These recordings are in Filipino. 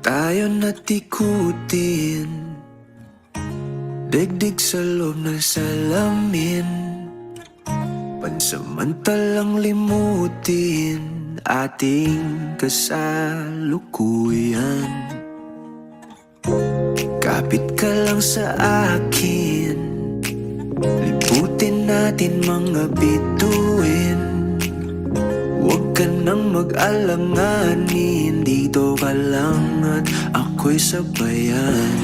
tayo natikutin, digdig sa loob ng salamin, pansamantalang limutin ating kasalukuyan. Kapit ka lang sa akin, liputin natin mga bituin. Huwag ka nang mag-alanganin, dito ka lang at ako'y sabayan.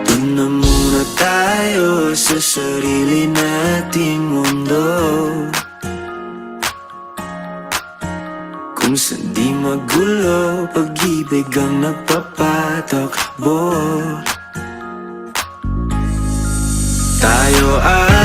Doon na muna tayo sa sarili nating mundo, kung saan di magulo, pag-ibig ang nagpapatakbo. Tayo ay